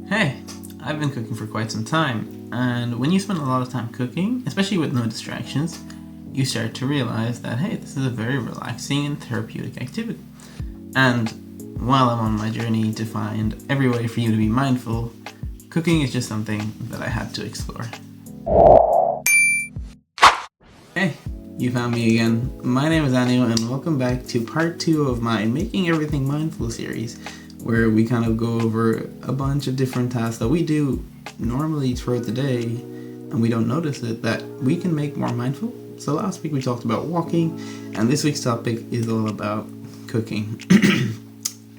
Hey, I've been cooking for quite some time, and when you spend a lot of time cooking, especially with no distractions, you start to realize that, hey, this is a very relaxing and therapeutic activity. And while I'm on my journey to find every way for you to be mindful, cooking is just something that I had to explore. Hey, you found me again. My name is Anil, and welcome back to part 2 of my Making Everything Mindful series, where we kind of go over a bunch of different tasks that we do normally throughout the day and we don't notice it that we can make more mindful. So last week we talked about walking, and this week's topic is all about cooking.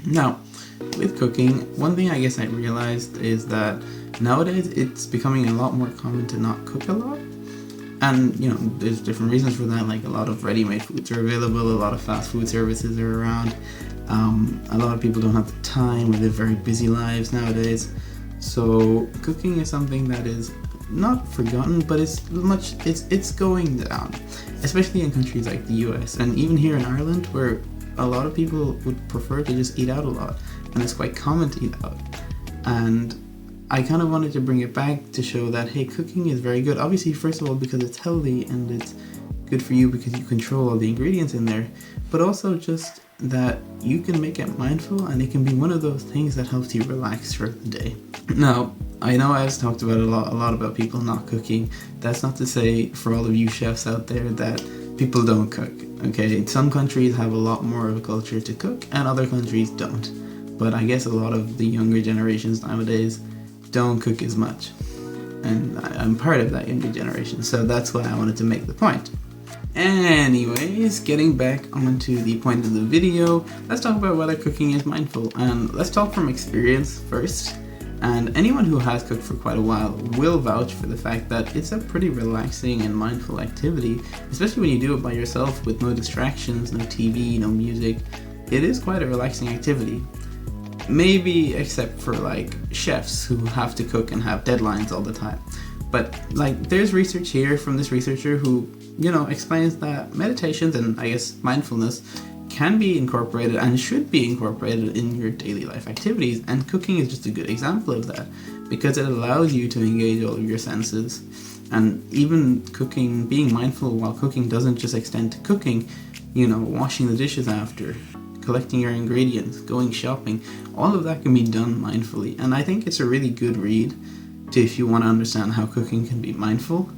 Now, with cooking, one thing I guess I realized is that nowadays it's becoming a lot more common to not cook a lot. And, there's different reasons for that, like a lot of ready-made foods are available, a lot of fast food services are around. A lot of people don't have the time, or live very busy lives nowadays. So cooking is something that is not forgotten, but it's going down, especially in countries like the US and even here in Ireland, where a lot of people would prefer to just eat out a lot, and it's quite common to eat out. And I kind of wanted to bring it back to show that, hey, cooking is very good. Obviously, first of all, because it's healthy and it's good for you because you control all the ingredients in there, but also just that you can make it mindful, and it can be one of those things that helps you relax throughout the day. Now, I know I've talked about a lot about people not cooking. That's not to say for all of you chefs out there that people don't cook, okay? Some countries have a lot more of a culture to cook, and other countries don't. But I guess a lot of the younger generations nowadays don't cook as much. And I'm part of that younger generation, so that's why I wanted to make the point. Anyways, getting back onto the point of the video, let's talk about whether cooking is mindful, and let's talk from experience first. And anyone who has cooked for quite a while will vouch for the fact that it's a pretty relaxing and mindful activity, especially when you do it by yourself with no distractions, no TV, no music. It is quite a relaxing activity. Maybe except for like chefs who have to cook and have deadlines all the time. But there's research here from this researcher who explains that meditations and I guess mindfulness can be incorporated and should be incorporated in your daily life activities, and cooking is just a good example of that because it allows you to engage all of your senses. And even cooking, being mindful while cooking doesn't just extend to cooking, washing the dishes after, collecting your ingredients, going shopping, all of that can be done mindfully. And I think it's a really good read if you want to understand how cooking can be mindful.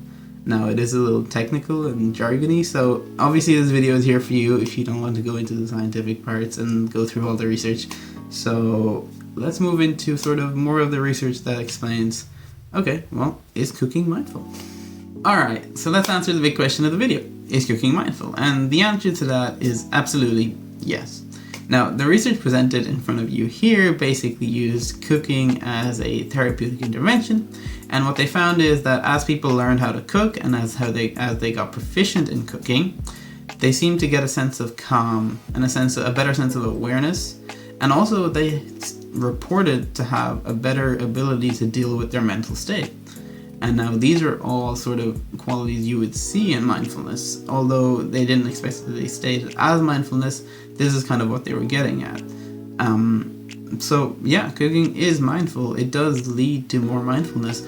Now, it is a little technical and jargony, so obviously this video is here for you if you don't want to go into the scientific parts and go through all the research. So let's move into sort of more of the research that explains, okay, well, is cooking mindful? Alright, so let's answer the big question of the video. Is cooking mindful? And the answer to that is absolutely yes. Now, the research presented in front of you here basically used cooking as a therapeutic intervention, and what they found is that as people learned how to cook and as they got proficient in cooking, they seemed to get a sense of calm and a better sense of awareness, and also they reported to have a better ability to deal with their mental state. And now these are all sort of qualities you would see in mindfulness, although they didn't explicitly state it as mindfulness. This is kind of what they were getting at. So yeah, cooking is mindful. It does lead to more mindfulness,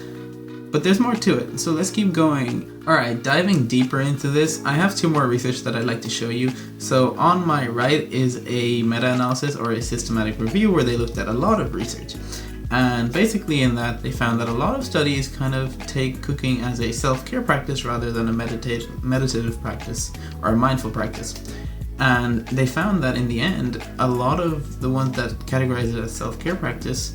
but there's more to it. So let's keep going. Alright, diving deeper into this, I have 2 more research that I'd like to show you. So on my right is a meta-analysis or a systematic review where they looked at a lot of research. And basically in that, they found that a lot of studies kind of take cooking as a self-care practice rather than a meditative practice or a mindful practice. And they found that in the end, a lot of the ones that categorize it as self-care practice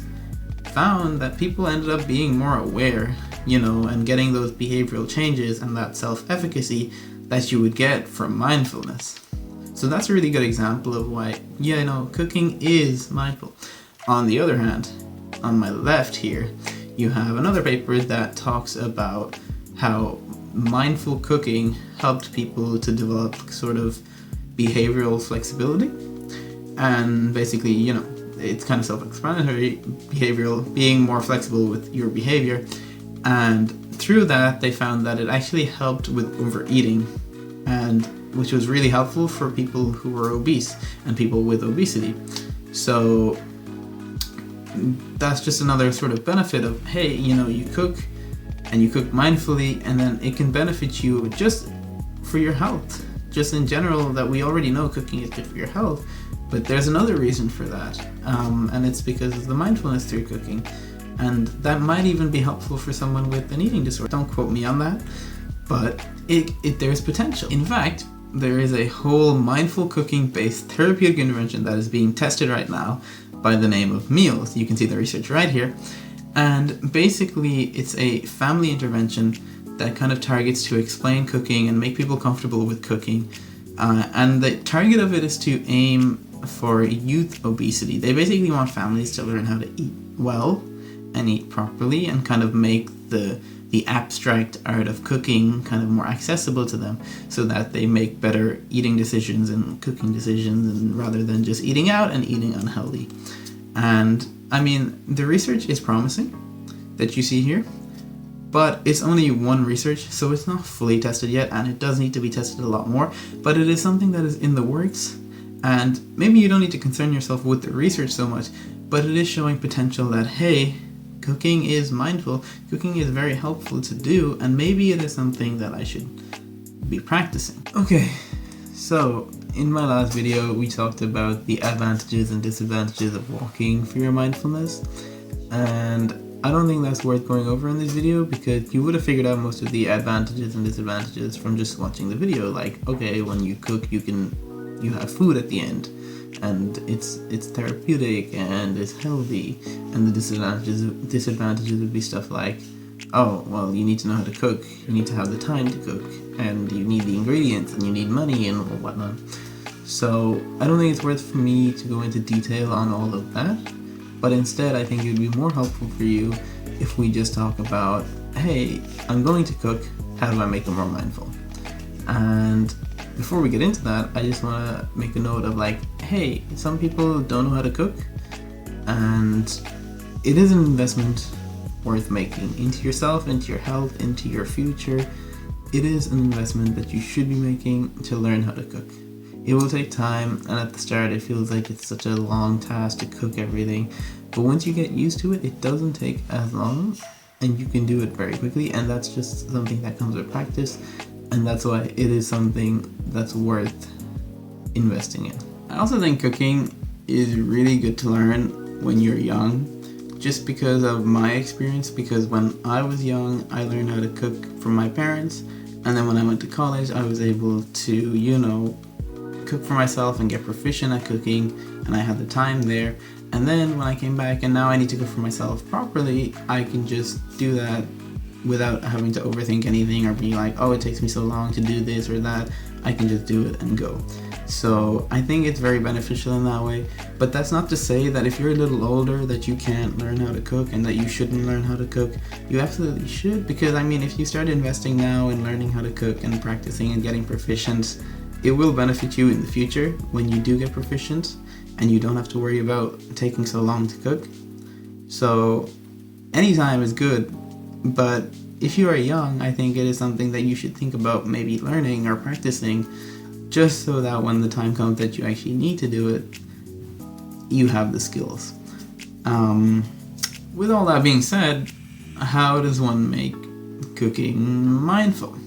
found that people ended up being more aware, and getting those behavioral changes and that self-efficacy that you would get from mindfulness. So that's a really good example of why, cooking is mindful. On the other hand, on my left here, you have another paper that talks about how mindful cooking helped people to develop sort of behavioral flexibility. And basically, it's kind of self-explanatory, being more flexible with your behavior. And through that, they found that it actually helped with overeating, and which was really helpful for people who were obese and people with obesity. So that's just another sort of benefit of, hey, you cook and you cook mindfully, and then it can benefit you just for your health. Just in general, that we already know cooking is good for your health, but there's another reason for that, and it's because of the mindfulness through cooking. And that might even be helpful for someone with an eating disorder. Don't quote me on that, but there's potential. In fact, there is a whole mindful cooking based therapeutic intervention that is being tested right now by the name of Meals. You can see the research right here. And basically, it's a family intervention that kind of targets to explain cooking and make people comfortable with cooking. And the target of it is to aim for youth obesity. They basically want families to learn how to eat well and eat properly, and kind of make the abstract art of cooking kind of more accessible to them, so that they make better eating decisions and cooking decisions, and rather than just eating out and eating unhealthy. And I mean, the research is promising that you see here, but it's only one research, so it's not fully tested yet, and it does need to be tested a lot more, but it is something that is in the works. And maybe you don't need to concern yourself with the research so much, but it is showing potential that, hey, cooking is mindful, cooking is very helpful to do, and maybe it is something that I should be practicing. Okay, so in my last video, we talked about the advantages and disadvantages of walking for your mindfulness, and I don't think that's worth going over in this video, because you would have figured out most of the advantages and disadvantages from just watching the video. Like, okay, when you cook, you have food at the end, and it's therapeutic and it's healthy. And the disadvantages would be stuff like, oh, well, you need to know how to cook, you need to have the time to cook, and you need the ingredients, and you need money and whatnot. So I don't think it's worth for me to go into detail on all of that, but instead I think it would be more helpful for you if we just talk about, hey, I'm going to cook, how do I make it more mindful? And before we get into that, I just want to make a note of, like, hey, some people don't know how to cook, and it is an investment worth making into yourself, into your health, into your future. It is an investment that you should be making to learn how to cook. It will take time, and at the start it feels like it's such a long task to cook everything, but once you get used to it, it doesn't take as long, and you can do it very quickly, and that's just something that comes with practice, and that's why it is something that's worth investing in. I also think cooking is really good to learn when you're young, just because of my experience, because when I was young, I learned how to cook from my parents, and then when I went to college, I was able to, cook for myself and get proficient at cooking, and I had the time there. And then when I came back and now I need to cook for myself properly, I can just do that without having to overthink anything or be like, oh, it takes me so long to do this or that. I can just do it and go. So I think it's very beneficial in that way. But that's not to say that if you're a little older that you can't learn how to cook and that you shouldn't learn how to cook. You absolutely should, because I mean, if you start investing now in learning how to cook and practicing and getting proficient, it will benefit you in the future when you do get proficient and you don't have to worry about taking so long to cook. So anytime is good, but if you are young, I think it is something that you should think about maybe learning or practicing, just so that when the time comes that you actually need to do it, you have the skills. With all that being said, how does one make cooking mindful?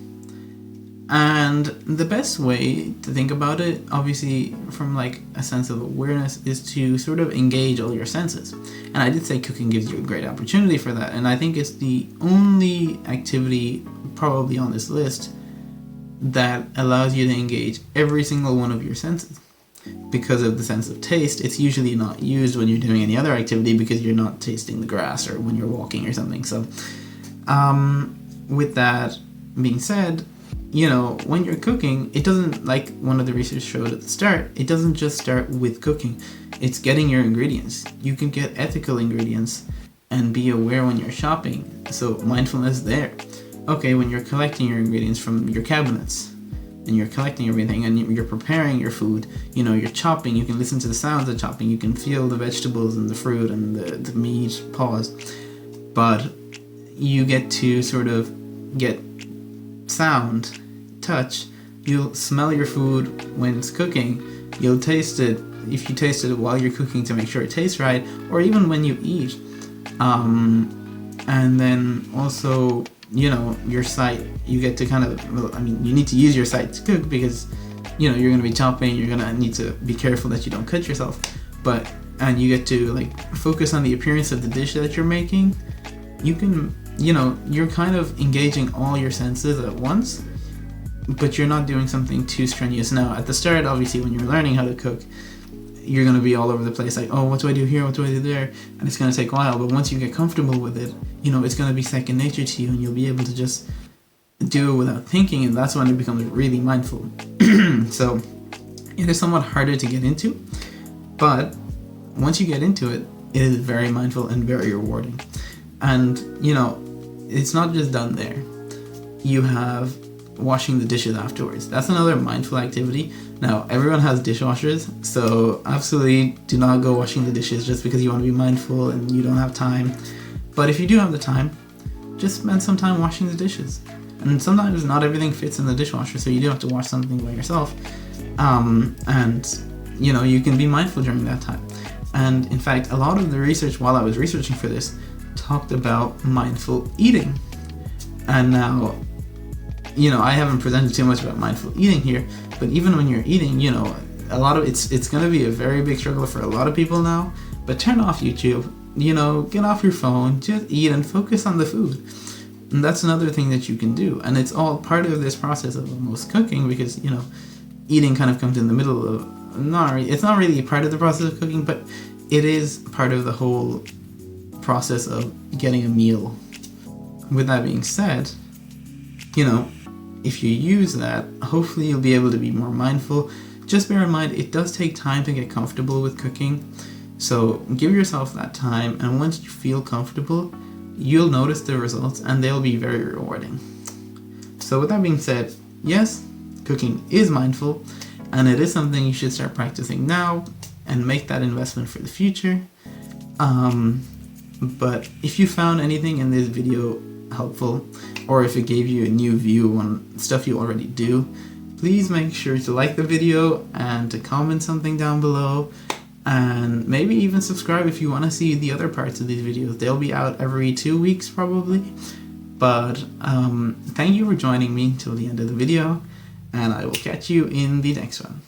And the best way to think about it, obviously from like a sense of awareness, is to sort of engage all your senses. And I did say cooking gives you a great opportunity for that, and I think it's the only activity probably on this list that allows you to engage every single one of your senses. Because of the sense of taste, it's usually not used when you're doing any other activity because you're not tasting the grass or when you're walking or something. So with that being said, when you're cooking, it doesn't, like one of the research showed at the start, it doesn't just start with cooking. It's getting your ingredients. You can get ethical ingredients and be aware when you're shopping. So mindfulness there. Okay, when you're collecting your ingredients from your cabinets and you're collecting everything and you're preparing your food, you're chopping, you can listen to the sounds of chopping, you can feel the vegetables and the fruit and the meat, pause. But you get to sort of get sound, touch, you'll smell your food when it's cooking, you'll taste it if you taste it while you're cooking to make sure it tastes right, or even when you eat. And then also, you know, your sight, you get to kind of, well, I mean, you need to use your sight to cook because, you know, you're going to be chopping, you're going to need to be careful that you don't cut yourself, and you get to like focus on the appearance of the dish that you're making. You can, you know, you're kind of engaging all your senses at once, but you're not doing something too strenuous. Now, at the start, obviously, when you're learning how to cook, you're going to be all over the place, like, oh, what do I do here, what do I do there, and it's going to take a while. But once you get comfortable with it, you know, it's going to be second nature to you, and you'll be able to just do it without thinking, and that's when it becomes really mindful. So it is somewhat harder to get into, but once you get into it, it is very mindful and very rewarding. And, you know, it's not just done there. You have washing the dishes afterwards. That's another mindful activity. Now, everyone has dishwashers, so absolutely do not go washing the dishes just because you want to be mindful and you don't have time. But if you do have the time, just spend some time washing the dishes. And sometimes not everything fits in the dishwasher, so you do have to wash something by yourself. And, you know, you can be mindful during that time. And in fact, a lot of the research while I was researching for this talked about mindful eating. And now, you know, I haven't presented too much about mindful eating here, but even when you're eating, you know, a lot of it's going to be a very big struggle for a lot of people now. But turn off YouTube, you know, get off your phone, just eat and focus on the food. And that's another thing that you can do. And it's all part of this process of almost cooking, because, you know, eating kind of comes in the middle of, it's not really a part of the process of cooking, but it is part of the whole process of getting a meal. With that being said, you know, if you use that, hopefully you'll be able to be more mindful. Just bear in mind, it does take time to get comfortable with cooking. So give yourself that time, and once you feel comfortable, you'll notice the results and they'll be very rewarding. So with that being said, yes, cooking is mindful, and it is something you should start practicing now and make that investment for the future. But if you found anything in this video helpful, or if it gave you a new view on stuff you already do, please make sure to like the video and to comment something down below, and maybe even subscribe if you want to see the other parts of these videos. They'll be out every 2 weeks probably. But thank you for joining me till the end of the video, and I will catch you in the next one.